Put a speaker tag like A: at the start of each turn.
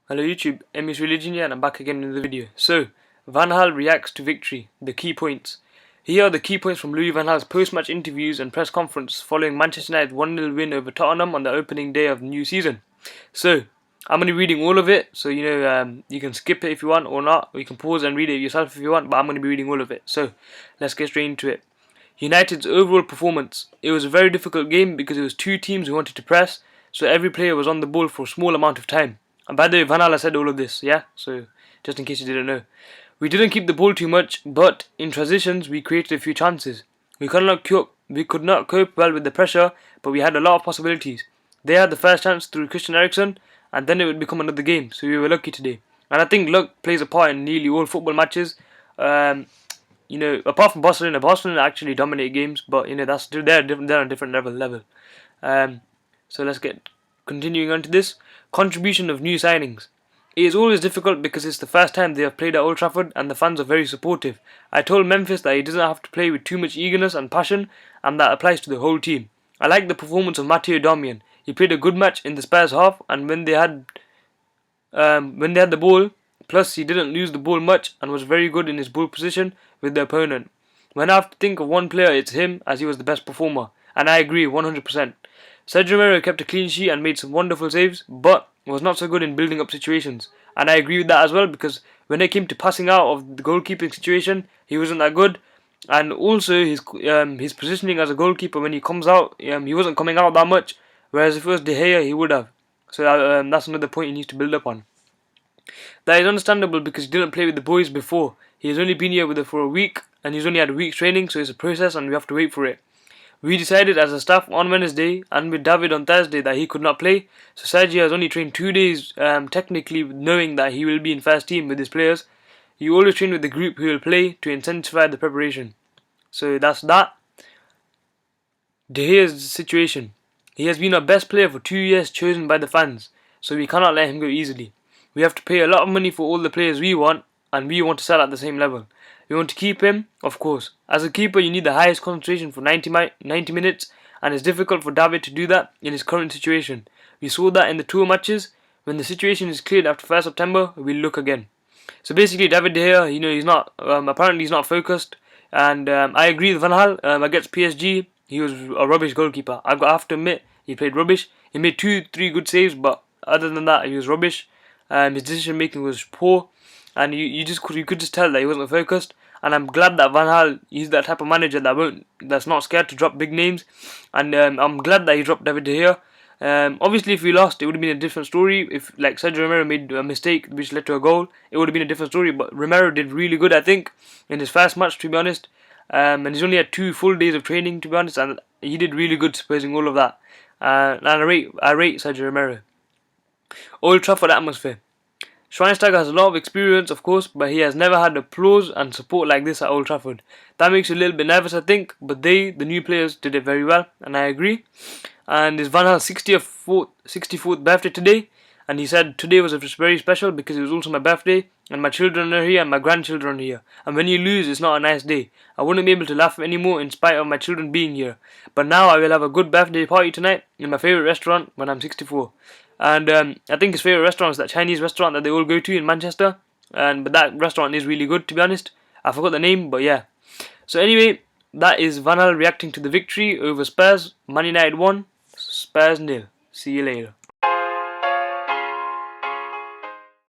A: Hello YouTube, Emmy's Religion here and I'm back again in the video. So, Van Gaal reacts to victory, the key points. Here are the key points from Louis Van Gaal's post-match interviews and press conference following Manchester United's 1-0 win over Tottenham on the opening day of the new season. So, I'm going to be reading all of it, so you can skip it if you want or not, or you can pause and read it yourself if you want, but I'm going to be reading all of it. So, let's get straight into it. United's overall performance. It was a very difficult game because it was two teams who wanted to press, so every player was on the ball for a small amount of time. And by the way, Van Gaal said all of this, yeah? So, just in case you didn't know. We didn't keep the ball too much, but in transitions, we created a few chances. We could not cope well with the pressure, but we had a lot of possibilities. They had the first chance through Christian Eriksen, and then it would become another game, so we were lucky today. And I think luck plays a part in nearly all football matches. Apart from Barcelona actually dominate games, but they're on a different level. So let's get continuing on to this. Contribution of new signings. It is always difficult because it's the first time they have played at Old Trafford and the fans are very supportive. I told Memphis that he doesn't have to play with too much eagerness and passion, and that applies to the whole team. I like the performance of Matteo Darmian. He played a good match in the Spurs half, and when they had the ball, plus he didn't lose the ball much and was very good in his ball position with the opponent. When I have to think of one player, it's him, as he was the best performer, and I agree 100%. Sergio Romero kept a clean sheet and made some wonderful saves, but was not so good in building up situations. And I agree with that as well, because when it came to passing out of the goalkeeping situation, he wasn't that good. And also his positioning as a goalkeeper, when he comes out, he wasn't coming out that much. Whereas if it was De Gea, he would have. So that's another point he needs to build up on. That is understandable because he didn't play with the boys before. He has only been here with them for a week, and he's only had a week's training, so it's a process and we have to wait for it. We decided as a staff on Wednesday and with David on Thursday that he could not play, so Sergio has only trained 2 days, technically knowing that he will be in first team with his players. You always train with the group who will play to intensify the preparation. So that's that. De Gea's situation. He has been our best player for 2 years, chosen by the fans, so we cannot let him go easily. We have to pay a lot of money for all the players we want, and we want to sell at the same level. We want to keep him, of course. As a keeper, you need the highest concentration for 90 minutes, and it's difficult for David to do that in his current situation. We saw that in the tour matches. When the situation is cleared after 1st September, we'll look again. So basically, David De Gea, he's not, apparently he's not focused, and I agree with Van Gaal. Against PSG, he was a rubbish goalkeeper. I have to admit, he played rubbish. He made 2-3 good saves, but other than that, he was rubbish. His decision making was poor, and you could just tell that he wasn't focused. And I'm glad that Van Gaal is that type of manager that's not scared to drop big names. And I'm glad that he dropped David De Gea. Obviously, if we lost, it would have been a different story. If like Sergio Romero made a mistake which led to a goal, it would have been a different story. But Romero did really good, I think, in his first match, to be honest. And he's only had 2 full days of training, to be honest, and he did really good, supposing all of that. And I rate Sergio Romero. Old Trafford atmosphere. Schweinsteiger has a lot of experience, of course, but he has never had applause and support like this at Old Trafford. That makes you a little bit nervous, I think, but the new players, did it very well, and I agree. And it's Van Gaal's 64th birthday today, and he said today was very special because it was also my birthday, and my children are here and my grandchildren are here. And when you lose, it's not a nice day. I wouldn't be able to laugh anymore in spite of my children being here. But now I will have a good birthday party tonight in my favourite restaurant when I'm 64. And I think his favourite restaurant is that Chinese restaurant that they all go to in Manchester. But that restaurant is really good, to be honest. I forgot the name, but yeah. So anyway, that is Van Gaal reacting to the victory over Spurs. Man United 1, Spurs 0. See you later.